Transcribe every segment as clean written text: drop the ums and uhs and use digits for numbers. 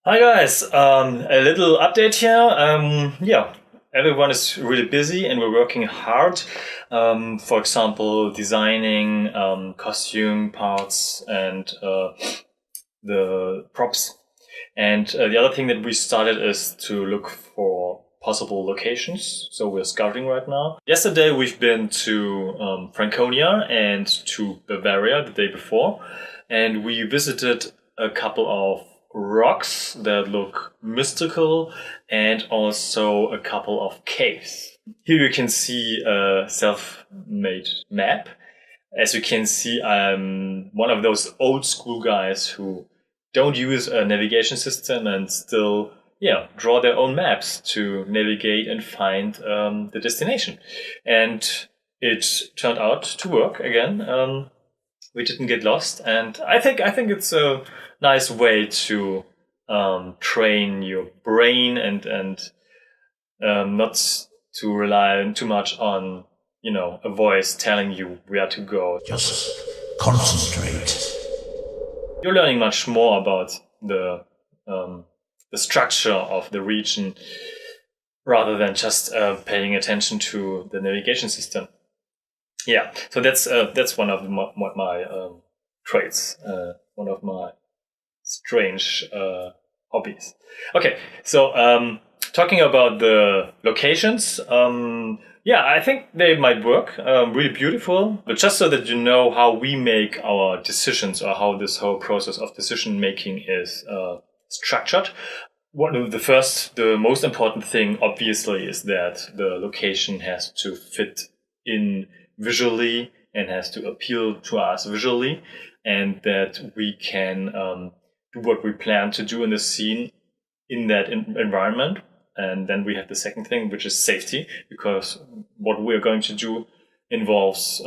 Hi guys, a little update here. Everyone is really busy and we're working hard. For example, designing costume parts and the props. And the other thing that we started is to look for possible locations. So we're scouting right now. Yesterday we've been to Franconia and to Bavaria the day before, and we visited a couple of rocks that look mystical and also a couple of caves. Here you can see a self-made map. As you can see, I'm one of those old school guys who don't use a navigation system and still, draw their own maps to navigate and find the destination. And it turned out to work again. We didn't get lost, and I think it's a nice way to train your brain and not to rely too much on a voice telling you where to go. Just concentrate. You're learning much more about the structure of the region rather than just paying attention to the navigation system. Yeah, so that's one of my traits, one of my strange hobbies. Okay, so talking about the locations, I think they might work, really beautiful. But just so that you know how we make our decisions or how this whole process of decision making is structured. The most important thing, obviously, is that the location has to fit in visually and has to appeal to us visually, and that we can do what we plan to do in the scene in that environment. And then we have the second thing, which is safety, because what we're going to do involves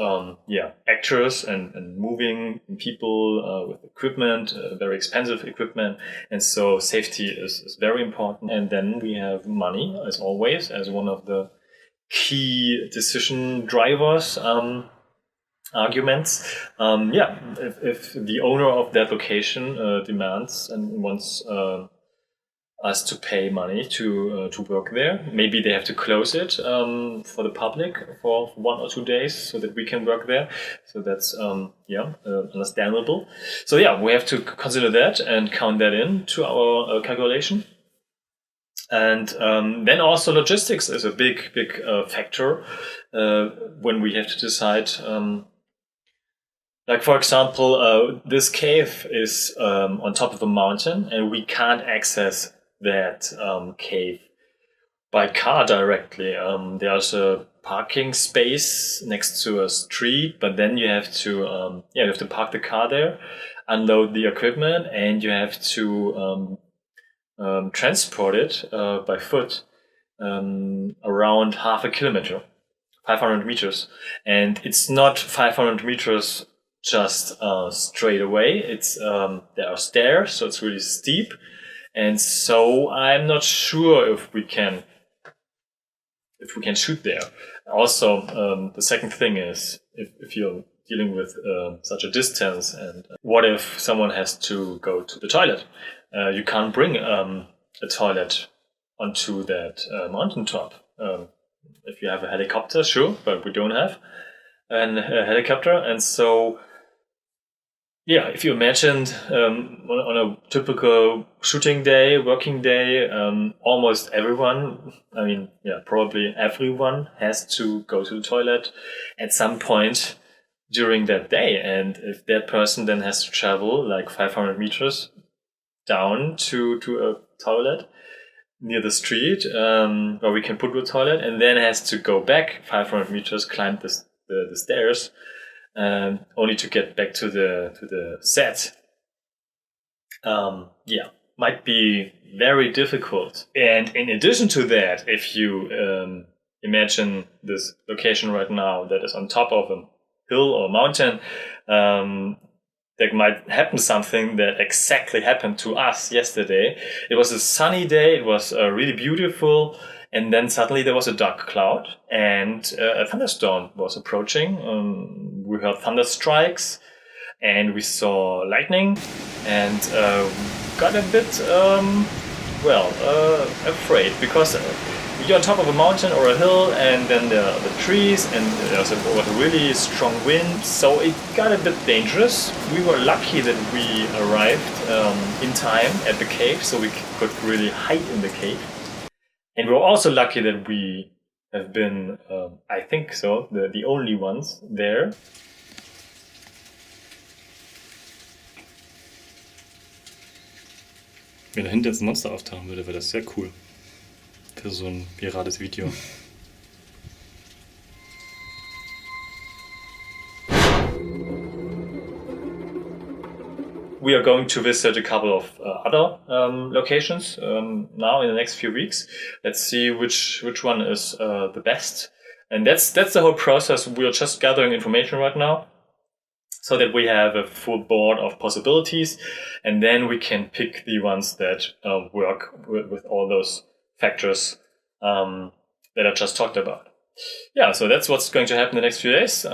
actors and moving people with equipment, very expensive equipment, and so safety is very important. And then we have money, as always, as one of the key decision drivers, arguments. If the owner of that location demands and wants us to pay money to work there, maybe they have to close it for the public for 1 or 2 days so that we can work there. So that's understandable. So we have to consider that and count that in to our calculation. And then also logistics is a big factor when we have to decide. Like, for example, this cave is on top of a mountain, and we can't access that cave by car directly. There's a parking space next to a street, but then you have to park the car there, unload the equipment, and you have to transport it by foot around half a kilometer, 500 meters. And it's not 500 meters just straight away. It's there are stairs, so it's really steep. And so I'm not sure if we can shoot there. Also, the second thing is if you're dealing with such a distance, and what if someone has to go to the toilet? You can't bring a toilet onto that mountaintop. If you have a helicopter, sure, but we don't have a helicopter. And so, if you imagined on a typical shooting day, working day, almost everyone, probably everyone has to go to the toilet at some point during that day. And if that person then has to travel like 500 meters down to a toilet near the street where we can put the toilet, and then has to go back 500 meters, climb the stairs, only to get back to the set. Might be very difficult. And in addition to that, if you imagine this location right now that is on top of a hill or mountain, there might happen something that exactly happened to us yesterday. It was a sunny day. It was really beautiful. And then suddenly there was a dark cloud and a thunderstorm was approaching. We heard thunder strikes and we saw lightning. And got a bit, afraid, because you're on top of a mountain or a hill, and then there are the trees, and there's a really strong wind, so it got a bit dangerous. We were lucky that we arrived in time at the cave, so we could really hide in the cave. And we were also lucky that we have been, I think so, the only ones there. Wenn da hinten jetzt ein Monster auftauchen würde, wäre das sehr cool. Für so ein virales Video. We are going to visit a couple of other locations now in the next few weeks. Let's see which one is the best. And that's the whole process. We are just gathering information right now, so that we have a full board of possibilities, and then we can pick the ones that work with all those factors that I just talked about. Yeah, so that's what's going to happen in the next few days. See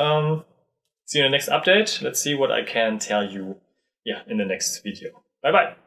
you in the next update. Let's see what I can tell you in the next video. Bye bye.